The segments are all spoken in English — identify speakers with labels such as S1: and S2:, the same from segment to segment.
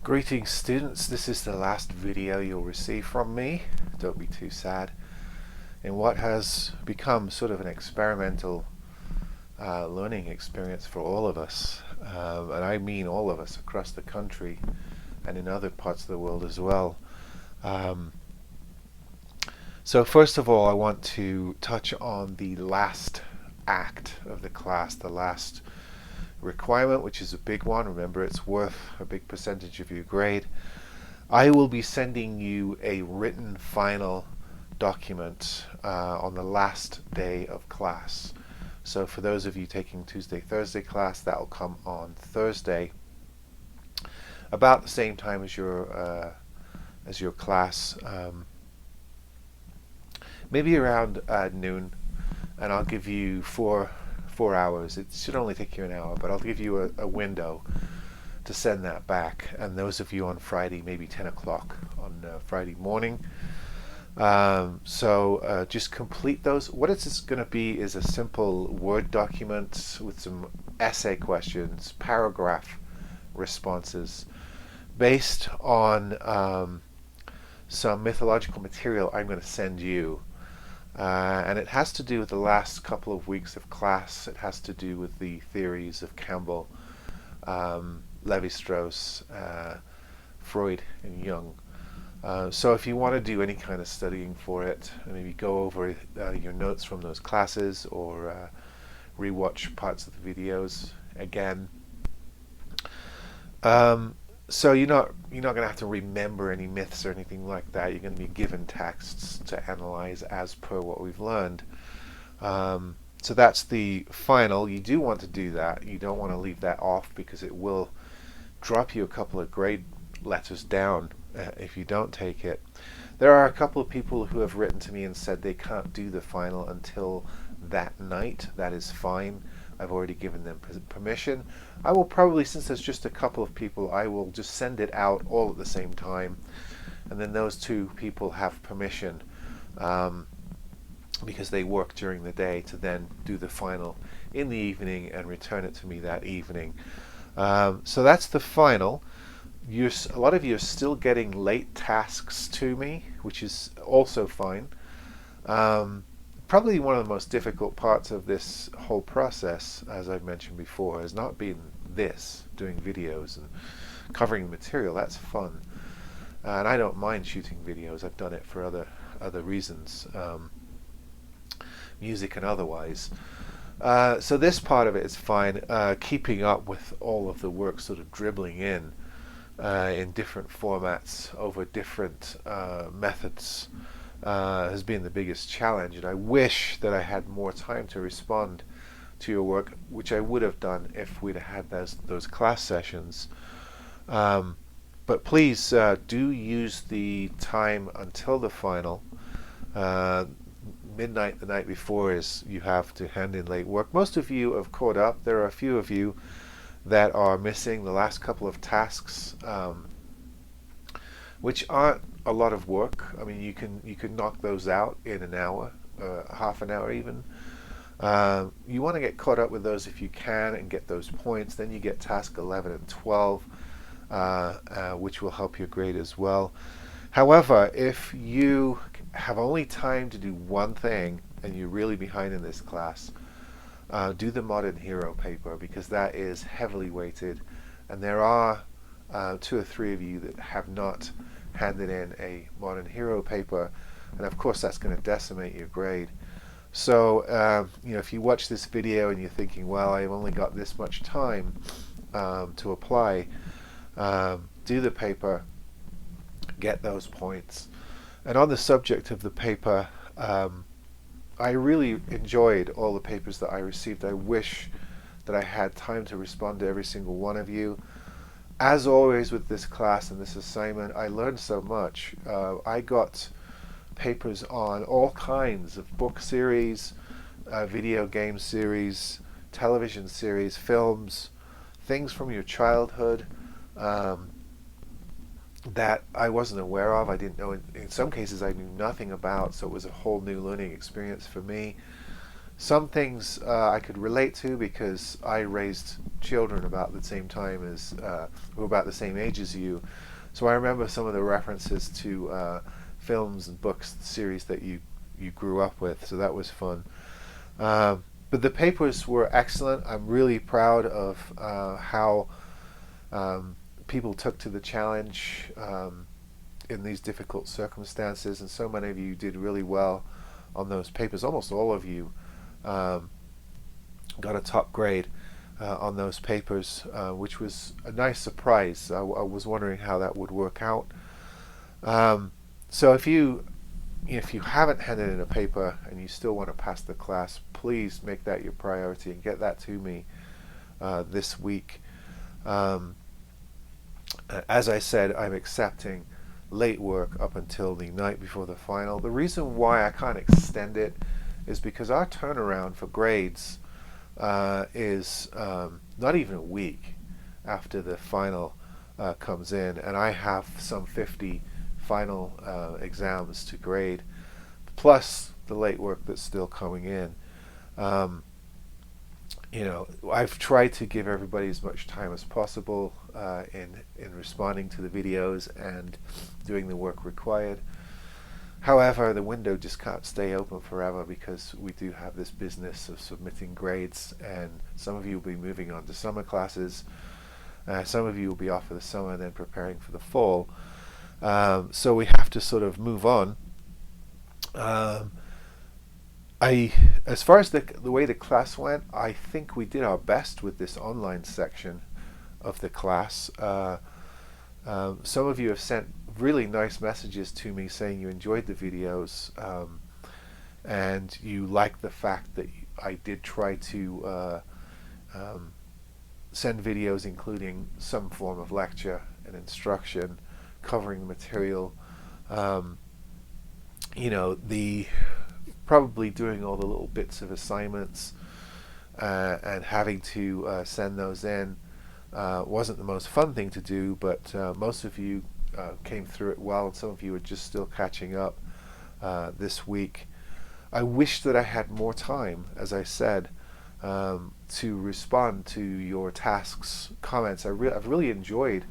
S1: Greetings students, this is the last video you'll receive from me. Don't be too sad. In what has become sort of an experimental learning experience for all of us, and I mean all of us across the country and in other parts of the world as well. So first of all, I want to touch on the last act of the class, the last requirement, which is a big one. Remember, it's worth a big percentage of your grade. I will be sending you a written final document on the last day of class. So for those of you taking Tuesday, Thursday class, that will come on Thursday, about the same time as your class, maybe around noon, and I'll give you four hours. It should only take you an hour, but I'll give you a window to send that back. And those of you on Friday, maybe 10 o'clock on Friday morning. So just complete those. What it's going to be is a simple Word document with some essay questions, paragraph responses, based on some mythological material I'm going to send you. And it has to do with the last couple of weeks of class. It has to do with the theories of Campbell, Levi-Strauss, Freud, and Jung. So if you want to do any kind of studying for it, maybe go over your notes from those classes, or rewatch parts of the videos again. So you're not going to have to remember any myths or anything like that. You're going to be given texts to analyze as per what we've learned. So that's the final. You do want to do that. You don't want to leave that off, because it will drop you a couple of grade letters down if you don't take it. There are a couple of people who have written to me and said they can't do the final until that night. That is fine. I've already given them permission. I will probably, since there's just a couple of people, I will just send it out all at the same time, and then those two people have permission, because they work during the day, to then do the final in the evening and return it to me that evening. So that's the final. A lot of you are still getting late tasks to me, which is also fine. Probably one of the most difficult parts of this whole process, as I've mentioned before, has not been doing videos and covering the material. That's fun, and I don't mind shooting videos. I've done it for other reasons, music and otherwise. So this part of it is fine. Keeping up with all of the work sort of dribbling in different formats over different methods has been the biggest challenge, and I wish that I had more time to respond to your work, which I would have done if we'd had those class sessions. But please do use the time until the final. Midnight the night before is you have to hand in late work. Most of you have caught up. There are a few of you that are missing the last couple of tasks, which aren't a lot of work. I mean, you can knock those out in an hour, half an hour even. You want to get caught up with those if you can and get those points. Then you get task 11 and 12, which will help your grade as well. However, if you have only time to do one thing and you're really behind in this class, do the Modern Hero paper, because that is heavily weighted, and there are 2 or 3 of you that have not handed in a Modern Hero paper, and of course that's going to decimate your grade. So if you watch this video and you're thinking, well, I've only got this much time to apply, do the paper, get those points. And on the subject of the paper, I really enjoyed all the papers that I received. I wish that I had time to respond to every single one of you. As always with this class and this assignment, I learned so much. I got papers on all kinds of book series, video game series, television series, films, things from your childhood that I wasn't aware of. I didn't know. In some cases, I knew nothing about, so it was a whole new learning experience for me. Some things I could relate to because I raised children about the same time as, who were about the same age as you. So I remember some of the references to films and books, series that you grew up with. So that was fun. But the papers were excellent. I'm really proud of how people took to the challenge in these difficult circumstances, and so many of you did really well on those papers. Almost all of you got a top grade on those papers, which was a nice surprise. I was wondering how that would work out. So if you haven't handed in a paper and you still want to pass the class, please make that your priority and get that to me this week. As I said, I'm accepting late work up until the night before the final. The reason why I can't extend it is because our turnaround for grades is not even a week after the final comes in, and I have some 50 final exams to grade, plus the late work that's still coming in. I've tried to give everybody as much time as possible in responding to the videos and doing the work required. However, the window just can't stay open forever because we do have this business of submitting grades, and some of you will be moving on to summer classes. Some of you will be off for the summer and then preparing for the fall. So we have to sort of move on. As far as the way the class went, I think we did our best with this online section of the class. Some of you have sent really nice messages to me saying you enjoyed the videos, and you like the fact that I did try to send videos including some form of lecture and instruction covering the material. Probably doing all the little bits of assignments and having to send those in wasn't the most fun thing to do, but most of you came through it well, and some of you are just still catching up this week. I wish that I had more time, as I said, to respond to your tasks, comments. I've really enjoyed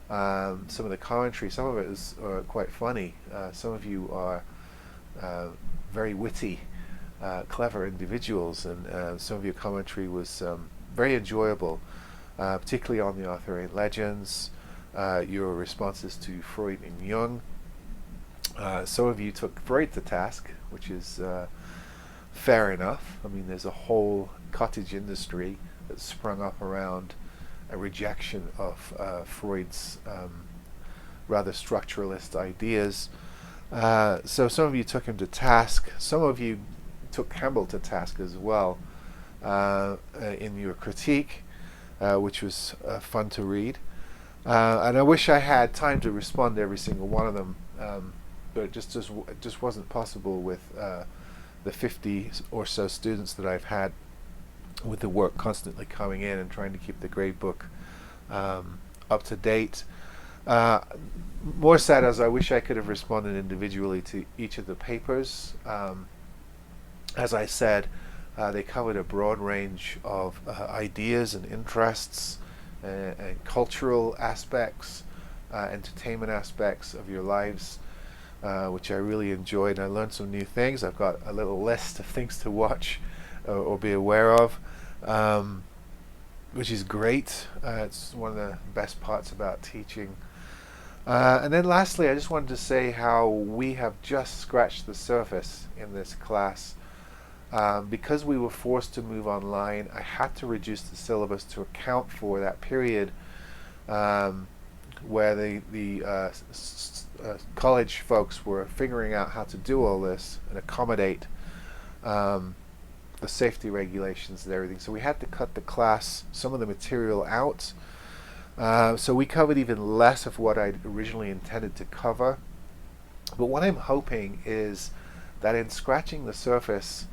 S1: some of the commentary. Some of it is quite funny. Some of you are very witty, clever individuals, and some of your commentary was very enjoyable, particularly on the Arthurian legends, your responses to Freud and Jung. Some of you took Freud to task, which is fair enough. I mean, there's a whole cottage industry that's sprung up around a rejection of Freud's rather structuralist ideas. So some of you took him to task. Some of you took Campbell to task as well in your critique, which was fun to read. And I wish I had time to respond to every single one of them, but it just wasn't possible with the 50 or so students that I've had, with the work constantly coming in and trying to keep the grade book up to date. More sad as I wish I could have responded individually to each of the papers. As I said, they covered a broad range of ideas and interests and cultural aspects, entertainment aspects of your lives, which I really enjoyed. And I learned some new things. I've got a little list of things to watch or be aware of, which is great. It's one of the best parts about teaching. And then lastly, I just wanted to say how we have just scratched the surface in this class. Because we were forced to move online, I had to reduce the syllabus to account for that period where the college folks were figuring out how to do all this and accommodate the safety regulations and everything. So we had to cut the class, some of the material out. So we covered even less of what I'd originally intended to cover. But what I'm hoping is that in scratching the surface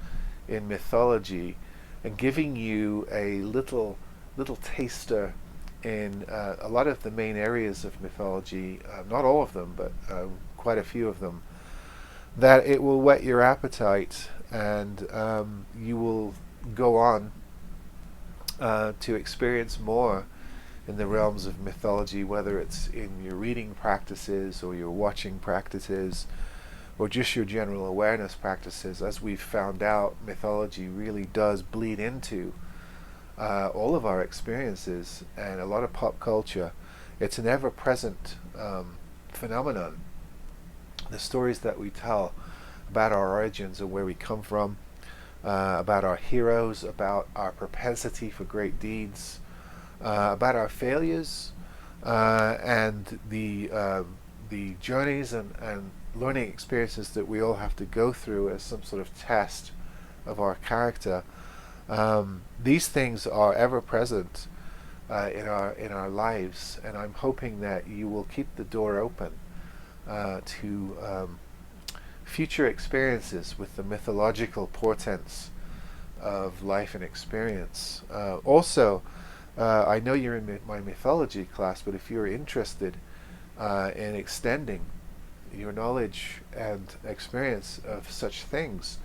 S1: in mythology and giving you a little taster in a lot of the main areas of mythology, not all of them, but quite a few of them, that it will whet your appetite and you will go on to experience more in the realms of mythology, whether it's in your reading practices or your watching practices or just your general awareness practices. As we've found out, mythology really does bleed into all of our experiences and a lot of pop culture. It's an ever-present phenomenon. The stories that we tell about our origins and where we come from, about our heroes, about our propensity for great deeds, about our failures, and the journeys and learning experiences that we all have to go through as some sort of test of our character. These things are ever present in our lives, and I'm hoping that you will keep the door open to future experiences with the mythological portents of life and experience. Also, I know you're in my mythology class, but if you're interested in extending your knowledge and experience of such things,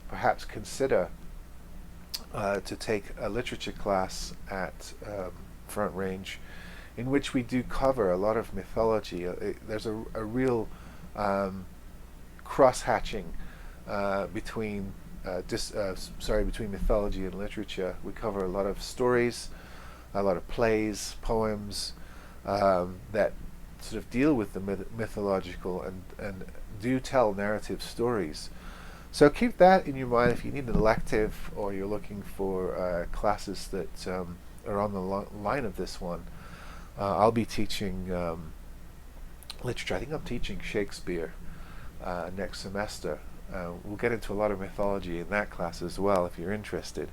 S1: perhaps consider to take a literature class at Front Range, in which we do cover a lot of mythology. There's a real cross-hatching between between mythology and literature. We cover a lot of stories, a lot of plays, poems that sort of deal with the mythological and do tell narrative stories. So keep that in your mind if you need an elective or you're looking for classes that are on the line of this one. I'll be teaching literature. I think I'm teaching Shakespeare next semester. We'll get into a lot of mythology in that class as well if you're interested.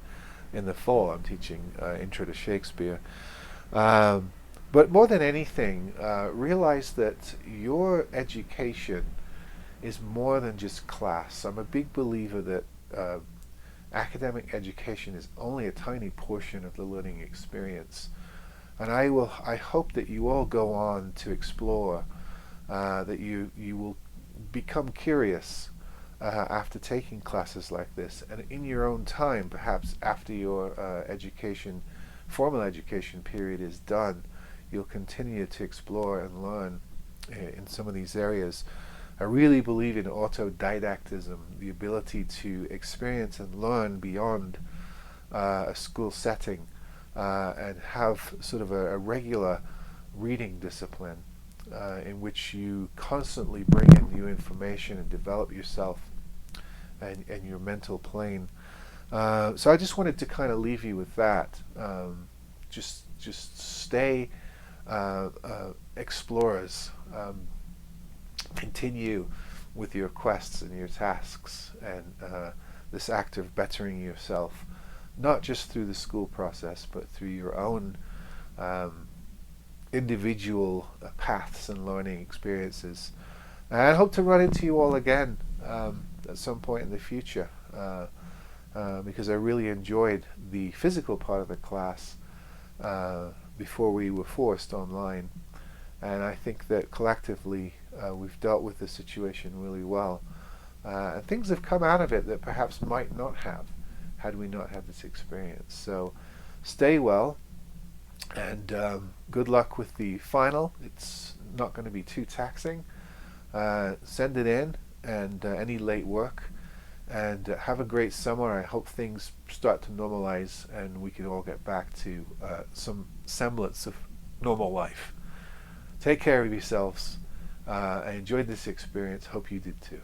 S1: In the fall I'm teaching Intro to Shakespeare. But more than anything, realize that your education is more than just class. I'm a big believer that academic education is only a tiny portion of the learning experience. And I hope that you all go on to explore, that you will become curious after taking classes like this, and in your own time, perhaps after your formal education period is done, you'll continue to explore and learn in some of these areas. I really believe in autodidactism, the ability to experience and learn beyond a school setting, and have sort of a regular reading discipline in which you constantly bring in new information and develop yourself and your mental plane. So I just wanted to kind of leave you with that. Just stay explorers. Continue with your quests and your tasks and this act of bettering yourself, not just through the school process, but through your own individual paths and learning experiences. And I hope to run into you all again at some point in the future, because I really enjoyed the physical part of the class before we were forced online. And I think that collectively we've dealt with the situation really well. And things have come out of it that perhaps might not have had we not had this experience. So stay well, and good luck with the final. It's not going to be too taxing. Send it in, and any late work. And have a great summer. I hope things start to normalize and we can all get back to some semblance of normal life. Take care of yourselves. I enjoyed this experience. Hope you did too.